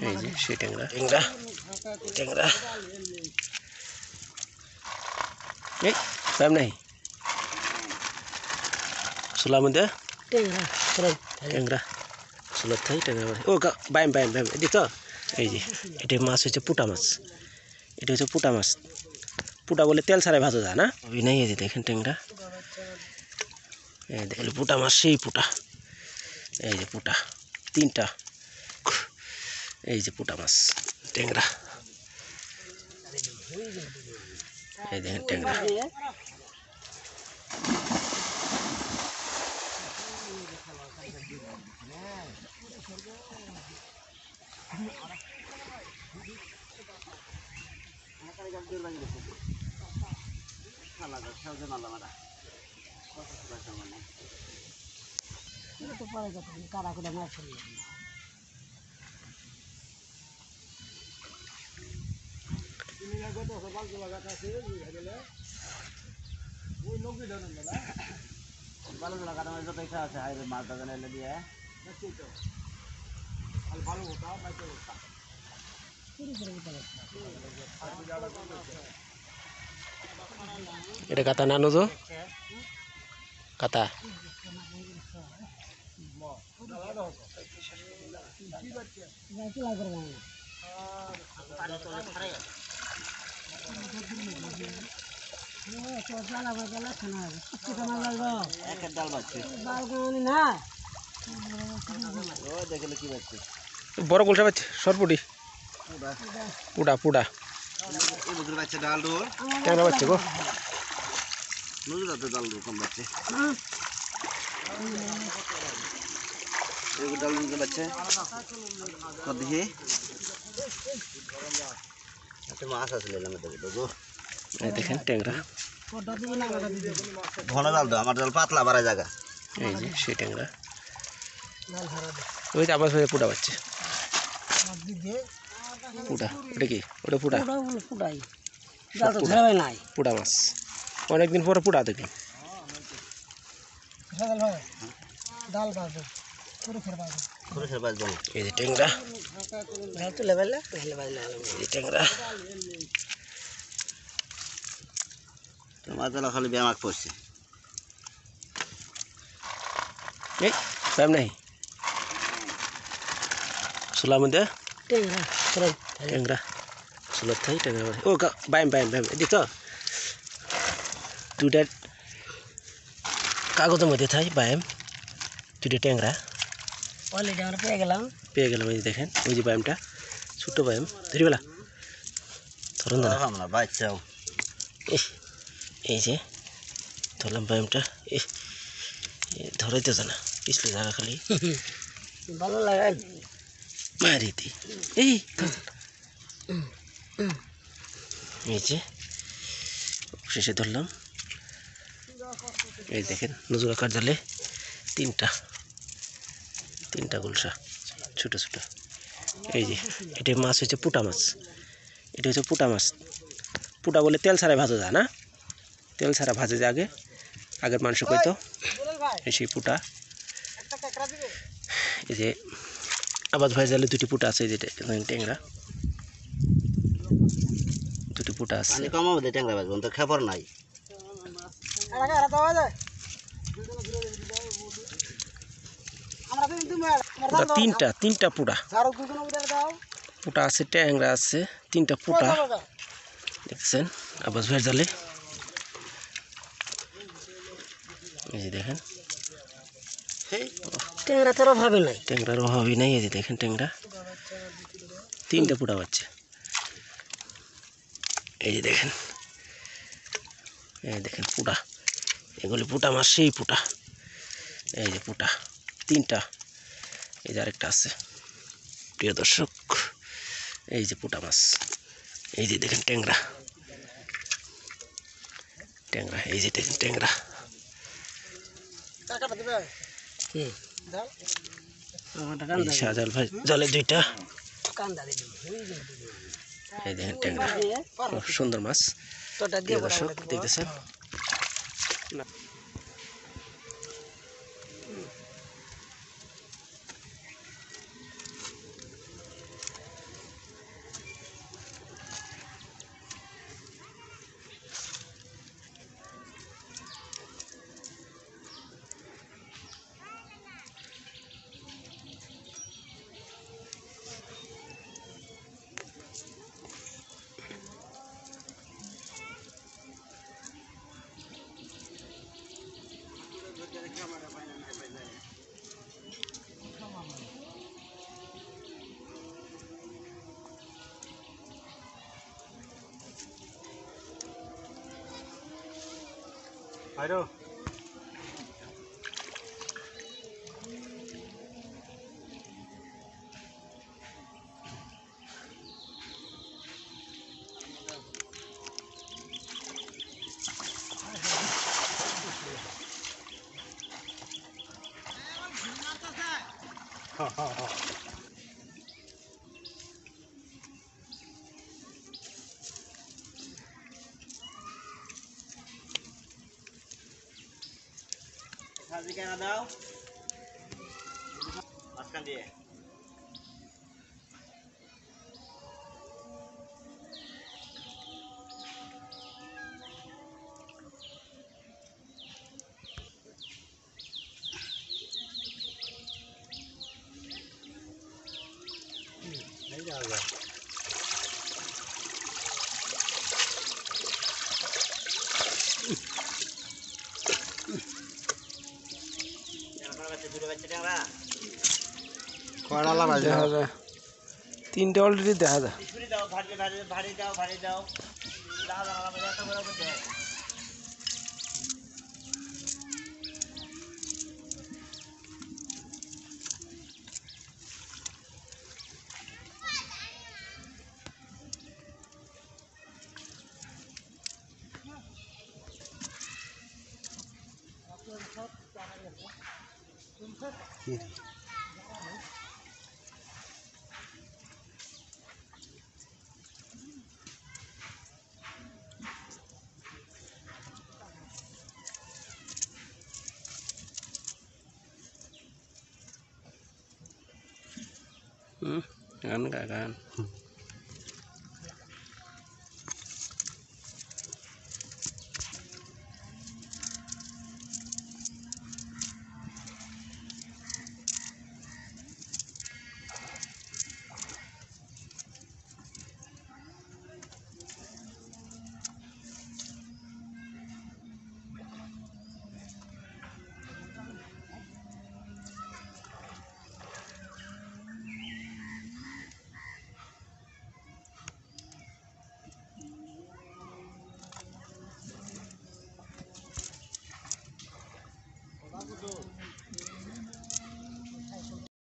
এই যে সেই ট্যাংরা ট্যাংরা ট্যাংরা এই পাইম নাই সুলার মধ্যে ট্যাংরা সুলার থাই ট্যাংরা ও বাইম বাইম বাইম এদিক তো এই যে এটা মাছ হচ্ছে পুটা মাছ এটা হচ্ছে পুটা মাছ পুটা বলে তেল ছাড়াই ভাজা যায় না ওই নাই এই যে দেখেন ট্যাংরা এই দেখলে পুটা মাছ সেই পুটা এই যে পুটা তিনটা এই যে পুটা মাছ ট্যাংরা এই দেখেন ট্যাংরা এটা কাতা নানো তো কাতা বড় গোলসা পাচ্ছে সরপুটি পুডা পুডা ট্যাংরা পাচ্ছে গো ডাল পাচ্ছে দেখি মাছ আছে দেখেন ট্যাংরা ঘন জাল তো আমার জাল পাতলা বাড়া জায়গা এই যে সেই ট্যাংরা ওই আবার পুডা পাচ্ছে পুডা ওটা কি ওটা পুডা পুডা মাছ অনেকদিন পরে পুডা দেখি এই যে ট্যাংরা ট্যাংরা তোমার খালি ব্যায়াম পড়ছে এই ব্যায়াম নাই সুলার মধ্যে ট্যাংরা সুলার থাই ট্যাংরা ও বাইম বাইম বাইম এদিক তো দুইটা কাগজের মধ্যে থাই বাইম দুইটা ট্যাংরা পেয়ে গেলাম এই যে দেখেন ওই যে বাইমটা ছোট্ট বাইম ধরি বেলা ধরুন দাদা বাচ্চাও এই যে ধরলাম বাইমটা ধরাই তো জানা পিছলে জায়গা খালি ভালো লাগে মারিতি এই যে শেষে ধরলাম এই দেখেন নজর আকার জালে তিনটা গুলশা ছোট ছোট এই যে এটা মাছ হচ্ছে পুটা মাছ এটা হচ্ছে পুটা মাছ পুটা বলে তেল ছাড়াই ভাজা যায় না তেল ছাড়া ভাজে যায় আগের মানুষ কইতো সেই পুটা এই যে আবাজ ভাই জালে দুটি পুটা আছে যে ট্যাংরা দুটি পুটা আছে ট্যাংরা ভাজবেন তো খাবার নাই তিনটা পুটা পুটা আছে ট্যাংরা আছে তিনটা পুটা দেখছেন আবাজ ভাই জালে এই যে দেখেন ট্যাংরার অভাবই নাই এই যে দেখেন ট্যাংরা তিনটা পুটা পাচ্ছে এই যে দেখেন পুটা এগুলি পুটা মাছ সেই পুটা এই যে পুটা তিনটা এই যে আরেকটা আছে প্রিয় দর্শক এই যে পুটা মাছ এই যে দেখেন ট্যাংরা এই যে দেখেন ট্যাংরা শাহজাল ভাই জলে দুইটা এই দেখেন ট্যাংরা সুন্দর মাছ দর্শক দেখতেছেন Aduh. Ha ha ha. Kasih kan ada? Masukkan dia. नहीं जाएगा কড়ালা বাজে দেখা যায় তিনটে অলরেডি দেখা যায় দাও ভারী ভারী ভারী দাও ভারী দাও দাও দাও বাজে এত বড় করতে kan gak kan